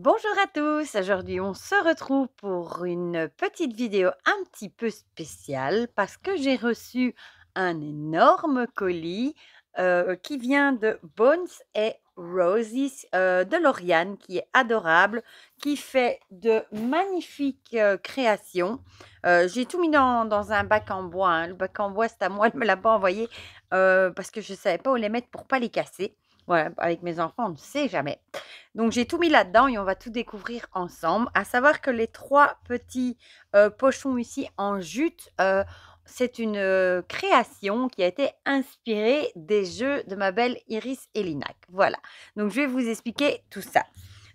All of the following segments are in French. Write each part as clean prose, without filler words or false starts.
Bonjour à tous, aujourd'hui on se retrouve pour une petite vidéo un petit peu spéciale parce que j'ai reçu un énorme colis qui vient de Bones et Roses de Lauriane qui est adorable, qui fait de magnifiques créations. J'ai tout mis dans un bac en bois, hein. Le bac en bois c'est à moi, elle ne me l'a pas envoyé parce que je ne savais pas où les mettre pour pas les casser. Voilà, avec mes enfants on ne sait jamais. Donc, j'ai tout mis là-dedans et on va tout découvrir ensemble. À savoir que les trois petits pochons ici en jute, c'est une création qui a été inspirée des jeux de ma belle Iris Elinac. Voilà. Donc, je vais vous expliquer tout ça.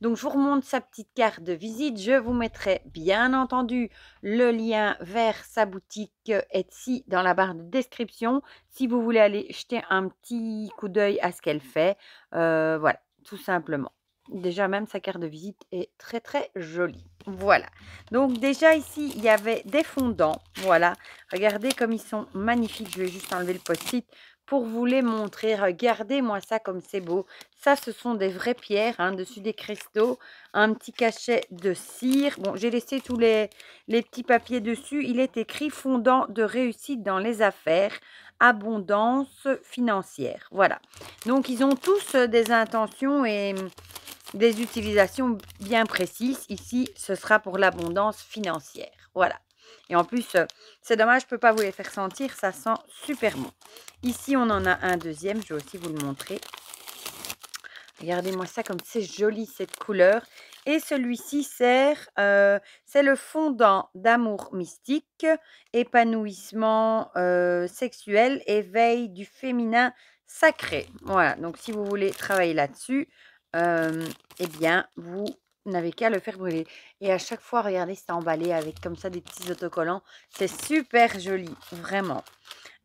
Donc, je vous remonte sa petite carte de visite. Je vous mettrai bien entendu le lien vers sa boutique Etsy dans la barre de description si vous voulez aller jeter un petit coup d'œil à ce qu'elle fait. Voilà, tout simplement. Déjà, même sa carte de visite est très, très jolie. Voilà. Donc, déjà, ici, il y avait des fondants. Voilà. Regardez comme ils sont magnifiques. Je vais juste enlever le post-it pour vous les montrer. Regardez-moi ça comme c'est beau. Ça, ce sont des vraies pierres, hein, dessus des cristaux. Un petit cachet de cire. Bon, j'ai laissé tous les petits papiers dessus. Il est écrit fondant de réussite dans les affaires. Abondance financière. Voilà. Donc, ils ont tous des intentions et des utilisations bien précises. Ici, ce sera pour l'abondance financière. Voilà. Et en plus, c'est dommage, je ne peux pas vous les faire sentir. Ça sent super bon. Ici, on en a un deuxième. Je vais aussi vous le montrer. Regardez-moi ça comme c'est joli cette couleur. Et celui-ci sert, c'est le fondant d'amour mystique, épanouissement sexuel, éveil du féminin sacré. Voilà, donc si vous voulez travailler là-dessus, eh bien, vous n'avez qu'à le faire brûler. Et à chaque fois, regardez, c'est emballé avec comme ça des petits autocollants. C'est super joli, vraiment.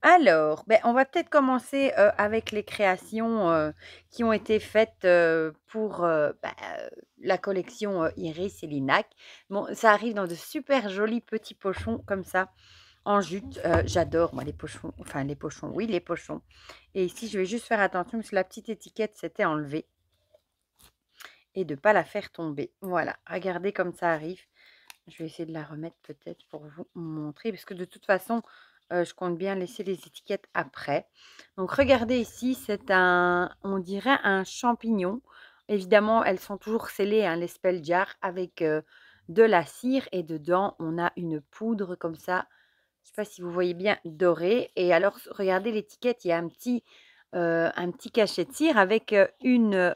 Alors, on va peut-être commencer avec les créations qui ont été faites pour la collection Iris et Linac. Bon, ça arrive dans de super jolis petits pochons comme ça en jute. J'adore moi les pochons, enfin les pochons, oui les pochons. Et ici, je vais juste faire attention parce que la petite étiquette s'était enlevée et de ne pas la faire tomber. Voilà, regardez comme ça arrive. Je vais essayer de la remettre peut-être pour vous montrer parce que de toute façon, je compte bien laisser les étiquettes après. Donc regardez ici, c'est on dirait un champignon. Évidemment, elles sont toujours scellées, hein, les spell jars, avec de la cire et dedans, on a une poudre comme ça. Je ne sais pas si vous voyez bien, dorée. Et alors, regardez l'étiquette, il y a un petit cachet de cire avec une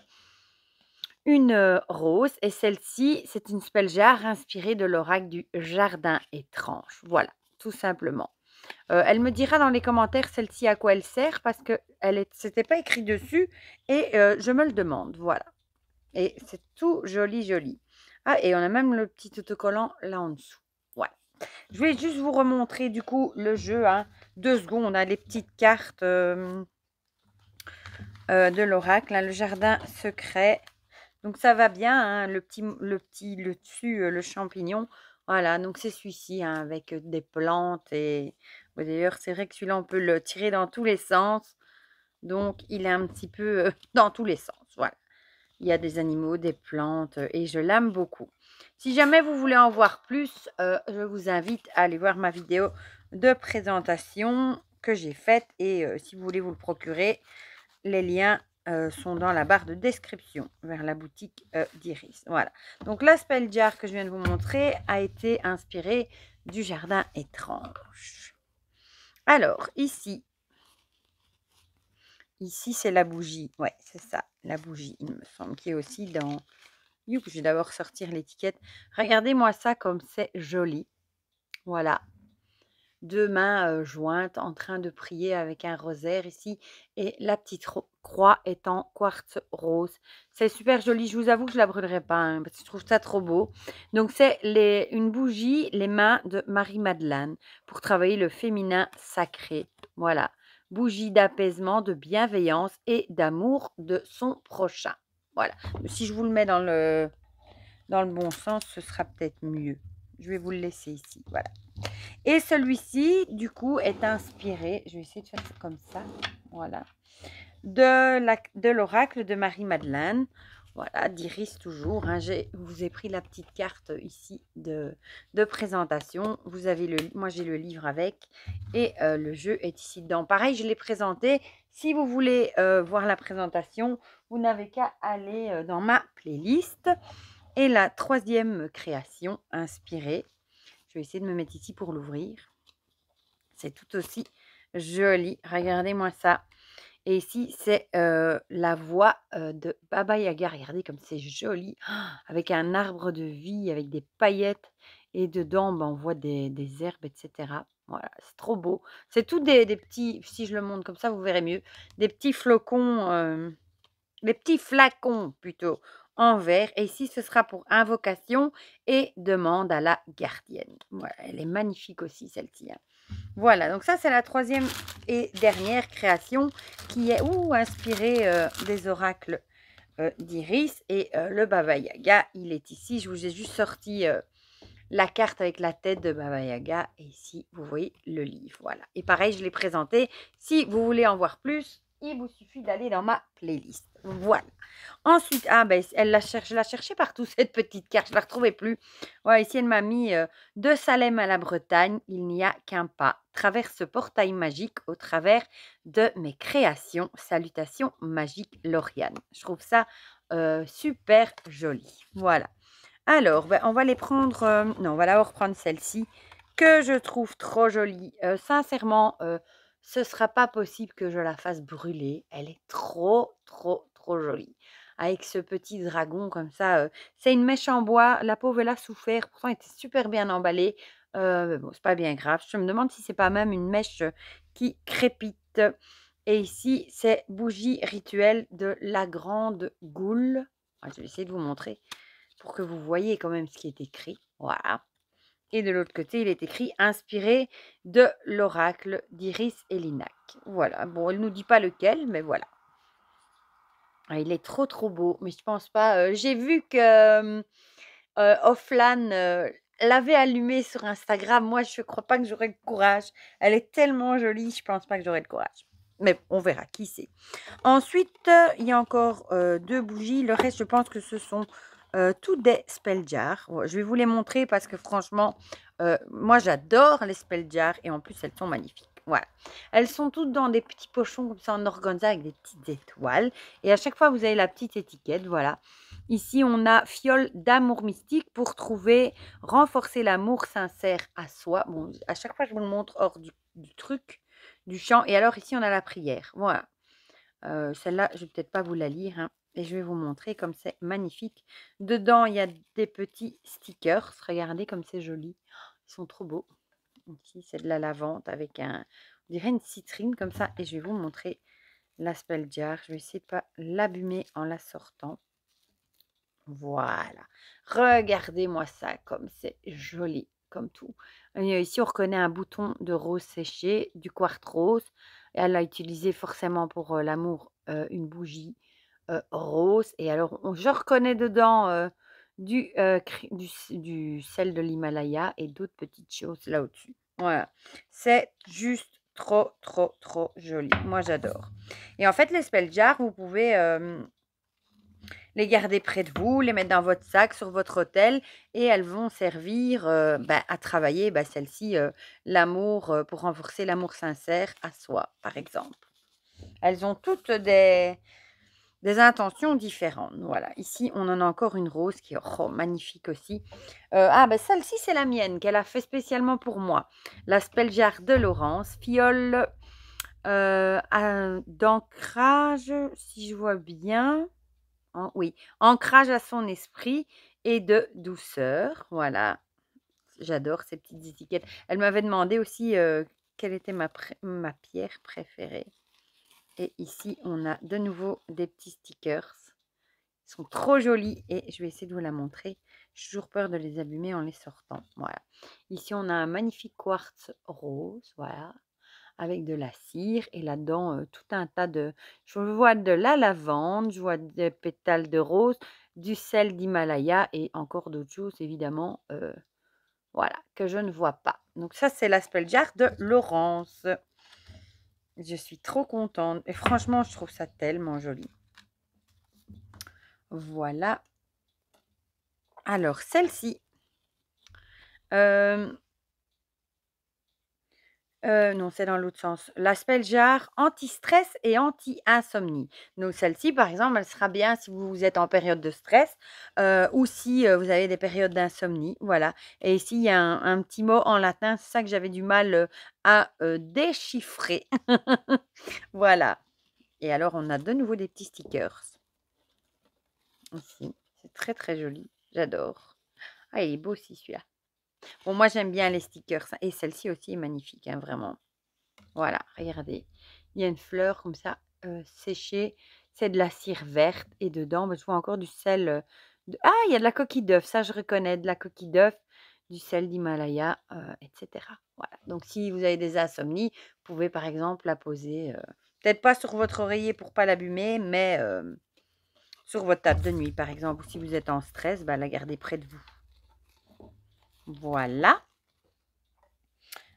rose et celle-ci, c'est une spell jar inspirée de l'oracle du jardin étrange. Voilà, tout simplement. Elle me dira dans les commentaires celle-ci à quoi elle sert parce que c'était pas écrit dessus et je me le demande. Voilà. Et c'est tout joli, joli. Ah, et on a même le petit autocollant là en dessous. Voilà. Je vais juste vous remontrer du coup le jeu. Hein. 2 secondes, on a les petites cartes de l'oracle, hein, le jardin secret. Donc ça va bien, hein, le dessus, le champignon. Voilà, donc c'est celui-ci hein, avec des plantes. Et d'ailleurs, c'est vrai que celui-là, on peut le tirer dans tous les sens. Donc, il est un petit peu dans tous les sens. Voilà. Il y a des animaux, des plantes et je l'aime beaucoup. Si jamais vous voulez en voir plus, je vous invite à aller voir ma vidéo de présentation que j'ai faite. Et si vous voulez vous le procurer, les liens sont dans la barre de description vers la boutique d'Iris. Voilà. Donc, la spell jar que je viens de vous montrer a été inspirée du jardin étrange. Alors, ici, c'est la bougie. Ouais, c'est ça, la bougie, il me semble, qui est aussi dans... Je vais d'abord sortir l'étiquette. Regardez-moi ça comme c'est joli. Voilà. 2 mains jointes en train de prier avec un rosaire ici et la petite croix est en quartz rose. C'est super joli. Je vous avoue que je la brûlerai pas hein, parce que je trouve ça trop beau. Donc c'est une bougie, les mains de Marie-Madeleine pour travailler le féminin sacré. Voilà. Bougie d'apaisement, de bienveillance et d'amour de son prochain. Voilà. Si je vous le mets dans le bon sens, ce sera peut-être mieux. Je vais vous le laisser ici. Voilà. Et celui-ci, du coup, est inspiré, je vais essayer de faire ça comme ça, voilà, de l'oracle de Marie-Madeleine. Voilà, d'Iris toujours, hein. Je vous ai pris la petite carte ici de présentation. Vous avez moi j'ai le livre avec et le jeu est ici dedans. Pareil, je l'ai présenté. Si vous voulez voir la présentation, vous n'avez qu'à aller dans ma playlist. Et la troisième création inspirée, je vais essayer de me mettre ici pour l'ouvrir. C'est tout aussi joli. Regardez-moi ça. Et ici, c'est la voix de Baba Yaga. Regardez comme c'est joli. Avec un arbre de vie, avec des paillettes. Et dedans, ben, on voit des herbes, etc. Voilà, c'est trop beau. C'est tout des petits, si je le montre comme ça, vous verrez mieux. Des petits flocons, des petits flacons plutôt en verre. Et ici, ce sera pour invocation et demande à la gardienne. Voilà, elle est magnifique aussi, celle-ci, hein. Voilà, donc ça, c'est la troisième et dernière création qui est inspirée des oracles d'Iris. Et le Baba Yaga, il est ici. Je vous ai juste sorti la carte avec la tête de Baba Yaga. Et ici, vous voyez le livre. Voilà. Et pareil, je l'ai présenté. Si vous voulez en voir plus, il vous suffit d'aller dans ma playlist. Voilà. Ensuite, ben, je la cherchais partout, cette petite carte. Je ne la retrouvais plus. Voilà, ici, elle m'a mis de Salem à la Bretagne, il n'y a qu'un pas. Traverse ce portail magique au travers de mes créations. Salutations magiques, Lauriane. Je trouve ça super joli. Voilà. Alors, ben, on va les prendre. Non, on va d'abord prendre celle-ci que je trouve trop jolie. Sincèrement, ce ne sera pas possible que je la fasse brûler. Elle est trop, trop, trop jolie. Avec ce petit dragon comme ça. C'est une mèche en bois. La pauvre, elle a souffert. Pourtant, elle était super bien emballée. Mais bon, c'est pas bien grave. Je me demande si c'est pas même une mèche qui crépite. Et ici, c'est bougie rituelle de la grande goule. Je vais essayer de vous montrer pour que vous voyez quand même ce qui est écrit. Voilà. Et de l'autre côté, il est écrit inspiré de l'oracle d'Iris et Linac. Voilà. Bon, elle ne nous dit pas lequel, mais voilà. Il est trop trop beau, mais je pense pas. J'ai vu que Offlan l'avait allumé sur Instagram. Moi, je ne crois pas que j'aurai le courage. Elle est tellement jolie, je pense pas que j'aurai le courage. Mais on verra, qui sait. Ensuite, il y a encore 2 bougies. Le reste, je pense que ce sont tous des spell jars. Je vais vous les montrer parce que franchement, moi, j'adore les spell jars et en plus, elles sont magnifiques. Voilà. Elles sont toutes dans des petits pochons comme ça en organza avec des petites étoiles. Et à chaque fois, vous avez la petite étiquette. Voilà. Ici, on a fiole d'amour mystique pour trouver, renforcer l'amour sincère à soi. Bon, à chaque fois, je vous le montre hors du truc, du champ. Et alors, ici, on a la prière. Voilà. Celle-là, je ne vais peut-être pas vous la lire, hein, et je vais vous montrer comme c'est magnifique. Dedans, il y a des petits stickers. Regardez comme c'est joli. Ils sont trop beaux. Ici, c'est de la lavande avec on dirait une citrine comme ça. Et je vais vous montrer la spell jar. Je vais essayer de ne pas l'abîmer en la sortant. Voilà. Regardez-moi ça comme c'est joli, comme tout. Et ici, on reconnaît un bouton de rose séché, du quartz rose. Elle a utilisé forcément pour l'amour une bougie rose. Et alors, je reconnais dedans du sel de l'Himalaya et d'autres petites choses là au-dessus. Voilà. C'est juste trop, trop, trop joli. Moi, j'adore. Et en fait, les spell jars, vous pouvez les garder près de vous, les mettre dans votre sac, sur votre hôtel, et elles vont servir à travailler, celle-ci, l'amour, pour renforcer l'amour sincère à soi, par exemple. Elles ont toutes des intentions différentes. Voilà, ici, on en a encore une rose qui est magnifique aussi. Celle-ci, c'est la mienne, qu'elle a fait spécialement pour moi. La spell jar de Laurence, fiole d'ancrage, si je vois bien. Oui, ancrage à son esprit et de douceur. Voilà, j'adore ces petites étiquettes. Elle m'avait demandé aussi quelle était ma pierre préférée. Et ici, on a de nouveau des petits stickers. Ils sont trop jolis et je vais essayer de vous la montrer. J'ai toujours peur de les abîmer en les sortant. Voilà. Ici, on a un magnifique quartz rose. Voilà. Avec de la cire et là-dedans tout un tas de... Je vois de la lavande, je vois des pétales de rose, du sel d'Himalaya et encore d'autres choses évidemment, voilà, que je ne vois pas. Donc ça, c'est la spell jar de Laurence. Je suis trop contente et franchement, je trouve ça tellement joli. Voilà. Alors, celle-ci. Euh, non, c'est dans l'autre sens. La Spelljar anti-stress et anti-insomnie. Donc celle-ci, par exemple, elle sera bien si vous êtes en période de stress ou si vous avez des périodes d'insomnie. Voilà. Et ici, il y a un petit mot en latin, c'est ça que j'avais du mal à déchiffrer. Voilà. Et alors, on a de nouveau des petits stickers. Ici, c'est très très joli. J'adore. Ah, il est beau aussi celui-là. Bon, moi, j'aime bien les stickers. Et celle-ci aussi est magnifique, hein, vraiment. Voilà, regardez. Il y a une fleur comme ça, séchée. C'est de la cire verte. Et dedans, je vois encore du sel. Ah, il y a de la coquille d'œuf. Ça, je reconnais. De la coquille d'œuf, du sel d'Himalaya, etc. Voilà. Donc, si vous avez des insomnies, vous pouvez par exemple la poser, peut-être pas sur votre oreiller pour pas l'abîmer, mais sur votre table de nuit, par exemple. Ou si vous êtes en stress, la gardez près de vous. Voilà.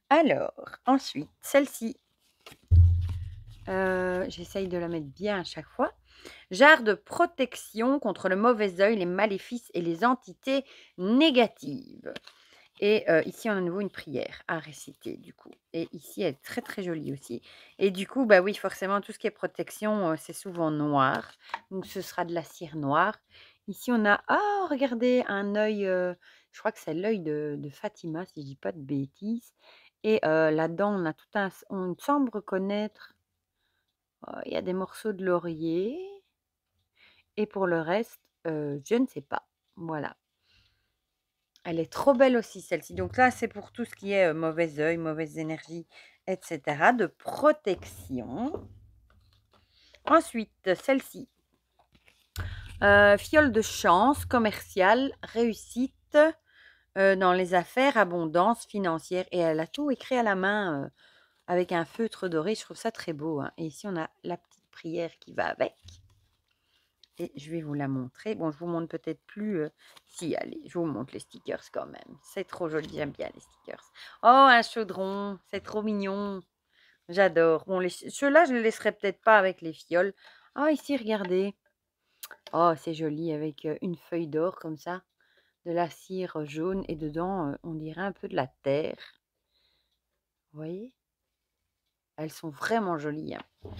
Alors, ensuite, celle-ci. J'essaye de la mettre bien à chaque fois. Jarre de protection contre le mauvais œil, les maléfices et les entités négatives. Et ici, on a à nouveau une prière à réciter, du coup. Et ici, elle est très, très jolie aussi. Et du coup, oui, forcément, tout ce qui est protection, c'est souvent noir. Donc, ce sera de la cire noire. Ici, on a, oh, regardez, un œil, je crois que c'est l'œil de Fatima, si je dis pas de bêtises. Et là-dedans, on a on semble reconnaître, il y a des morceaux de laurier. Et pour le reste, je ne sais pas. Voilà. Elle est trop belle aussi, celle-ci. Donc là, c'est pour tout ce qui est mauvais œil, mauvaise énergie, etc. De protection. Ensuite, celle-ci. Fiole de chance, commerciale, réussite dans les affaires, abondance financière. Et elle a tout écrit à la main avec un feutre doré. Je trouve ça très beau, hein. Et ici, on a la petite prière qui va avec. Et je vais vous la montrer. Bon, je vous montre peut-être plus. Si, allez, je vous montre les stickers quand même. C'est trop joli, j'aime bien les stickers. Oh, un chaudron, c'est trop mignon. J'adore. Bon, ceux-là, je ne les laisserai peut-être pas avec les fioles. Ah, ici, regardez. Oh, c'est joli avec une feuille d'or comme ça. De la cire jaune et dedans, on dirait un peu de la terre. Vous voyez? Elles sont vraiment jolies, hein.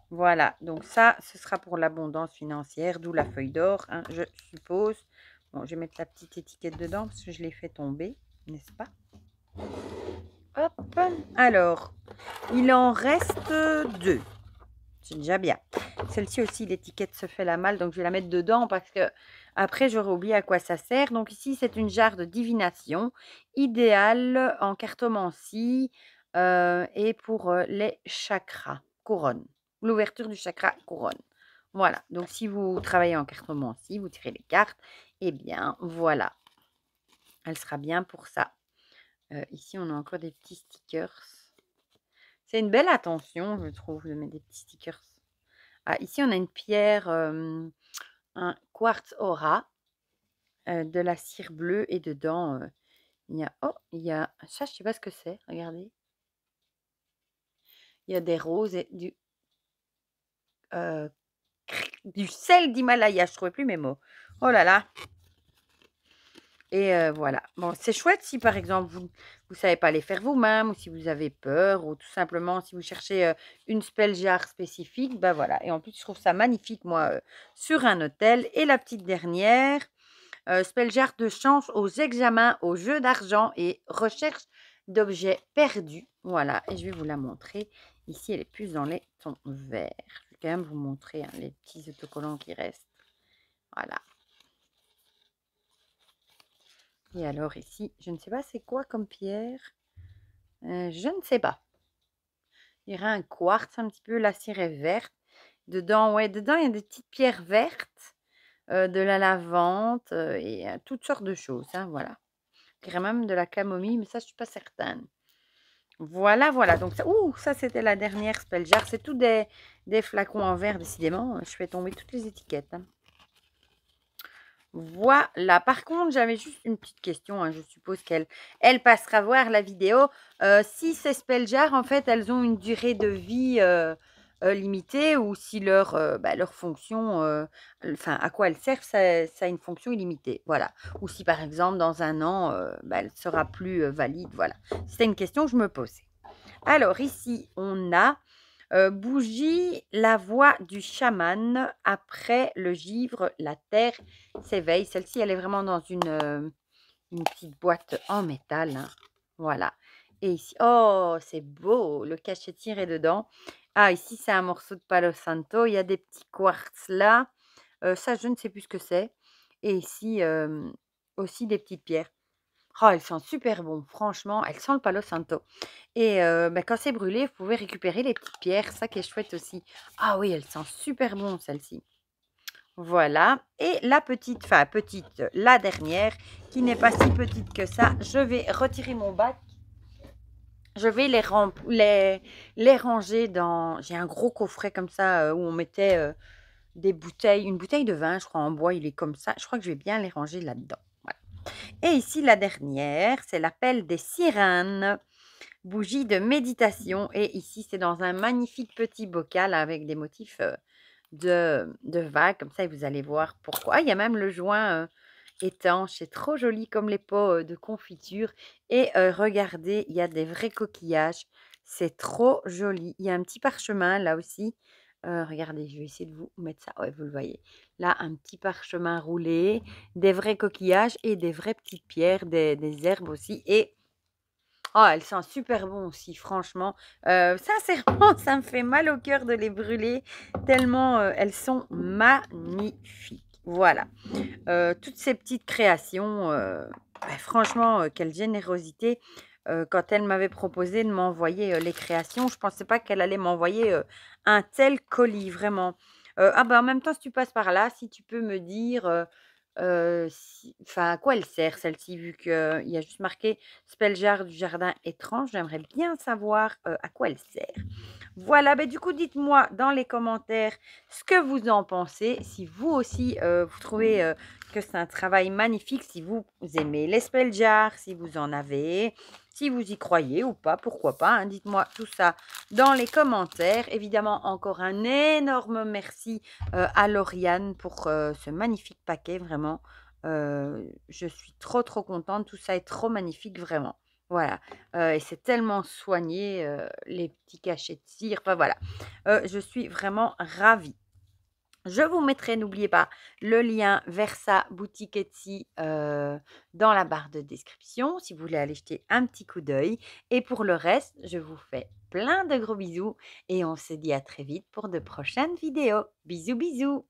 Voilà, donc ça, ce sera pour l'abondance financière, d'où la feuille d'or, hein, je suppose. Bon, je vais mettre la petite étiquette dedans parce que je l'ai fait tomber, n'est-ce pas? Hop, alors, il en reste 2. C'est déjà bien. Celle-ci aussi, l'étiquette se fait la malle, donc je vais la mettre dedans parce que après, j'aurais oublié à quoi ça sert. Donc ici, c'est une jarre de divination, idéale en cartomancie et pour les chakras, couronne. L'ouverture du chakra couronne. Voilà, donc si vous travaillez en cartomancie, vous tirez les cartes, eh bien voilà, elle sera bien pour ça. Ici, on a encore des petits stickers. C'est une belle attention, je trouve, de mettre des petits stickers. Ah, ici, on a une pierre, un quartz aura, de la cire bleue et dedans, il y a, oh, il y a ça, je sais pas ce que c'est, regardez. Il y a des roses et du sel d'Himalaya, je trouvais plus mes mots. Oh là là. Et voilà. Bon, c'est chouette si par exemple vous savez pas les faire vous-même ou si vous avez peur ou tout simplement si vous cherchez une spell jar spécifique, voilà. Et en plus, je trouve ça magnifique moi sur un hôtel. Et la petite dernière, spell jar de chance aux examens, aux jeux d'argent et recherche d'objets perdus. Voilà. Et je vais vous la montrer. Ici, elle est plus dans les tons verts. Je vais quand même vous montrer, hein, les petits autocollants qui restent. Voilà. Et alors ici, je ne sais pas c'est quoi comme pierre. Je ne sais pas. Il y aura un quartz un petit peu, la cire est verte. Dedans, ouais, dedans il y a des petites pierres vertes, de la lavande et toutes sortes de choses, hein, voilà. Je dirais même de la camomille, mais ça je suis pas certaine. Voilà, voilà. Donc ça c'était la dernière spell jar. C'est tout des flacons en verre, décidément. Je fais tomber toutes les étiquettes, hein. Voilà. Par contre, j'avais juste une petite question, hein. Je suppose qu'elle passera voir la vidéo. Si ces spell jars, en fait, elles ont une durée de vie limitée ou si leur fonction, enfin à quoi elles servent, ça a une fonction illimitée, voilà. Ou si par exemple dans un an, elle sera plus, valide, voilà. C'était une question que je me posais. Alors ici, on a, bougie, la voix du chaman, après le givre, la terre s'éveille. Celle-ci, elle est vraiment dans une petite boîte en métal, hein. Voilà. Et ici, oh, c'est beau, le cachet est dedans. Ah, ici, c'est un morceau de Palo Santo. Il y a des petits quartz là. Ça, je ne sais plus ce que c'est. Et ici, aussi des petites pierres. Oh, elles sont super bon. Franchement, elles sentent le Palo Santo. Et quand c'est brûlé, vous pouvez récupérer les petites pierres. Ça qui est chouette aussi. Ah oui, elles sont super bon, celle-ci. Voilà. Et la petite, enfin petite, la dernière, qui n'est pas si petite que ça. Je vais retirer mon bac. Je vais les ranger dans... J'ai un gros coffret comme ça où on mettait des bouteilles. Une bouteille de vin, je crois, en bois. Il est comme ça. Je crois que je vais bien les ranger là-dedans. Voilà. Et ici, la dernière, c'est l'appel des sirènes. Bougie de méditation. Et ici, c'est dans un magnifique petit bocal avec des motifs de vagues. Comme ça, vous allez voir pourquoi. Ah, il y a même le joint étanche. C'est trop joli comme les pots de confiture. Et regardez, il y a des vrais coquillages. C'est trop joli. Il y a un petit parchemin là aussi. Regardez, je vais essayer de vous mettre ça. Ouais, vous le voyez. Là, un petit parchemin roulé, des vrais coquillages et des vraies petites pierres, des herbes aussi. Et oh, elles sont super bon aussi, franchement. Sincèrement, ça me fait mal au cœur de les brûler, tellement elles sont magnifiques. Voilà. Toutes ces petites créations, franchement, quelle générosité. Quand elle m'avait proposé de m'envoyer les créations, je ne pensais pas qu'elle allait m'envoyer un tel colis, vraiment. Ah bah en même temps, si tu passes par là, si tu peux me dire enfin, à quoi elle sert celle-ci, vu qu'il y a juste marqué Spelljar du jardin étrange, j'aimerais bien savoir à quoi elle sert. Voilà, du coup, dites-moi dans les commentaires ce que vous en pensez. Si vous aussi, vous trouvez que c'est un travail magnifique, si vous aimez les spell jars, si vous en avez, si vous y croyez ou pas, pourquoi pas, hein. Dites-moi tout ça dans les commentaires. Évidemment, encore un énorme merci à Lauriane pour ce magnifique paquet, vraiment. Je suis trop, trop contente. Tout ça est trop magnifique, vraiment. Voilà. Et c'est tellement soigné, les petits cachets de cire. Enfin, voilà. Je suis vraiment ravie. Je vous mettrai, n'oubliez pas, le lien vers sa boutique Etsy dans la barre de description si vous voulez aller jeter un petit coup d'œil. Et pour le reste, je vous fais plein de gros bisous et on se dit à très vite pour de prochaines vidéos. Bisous, bisous!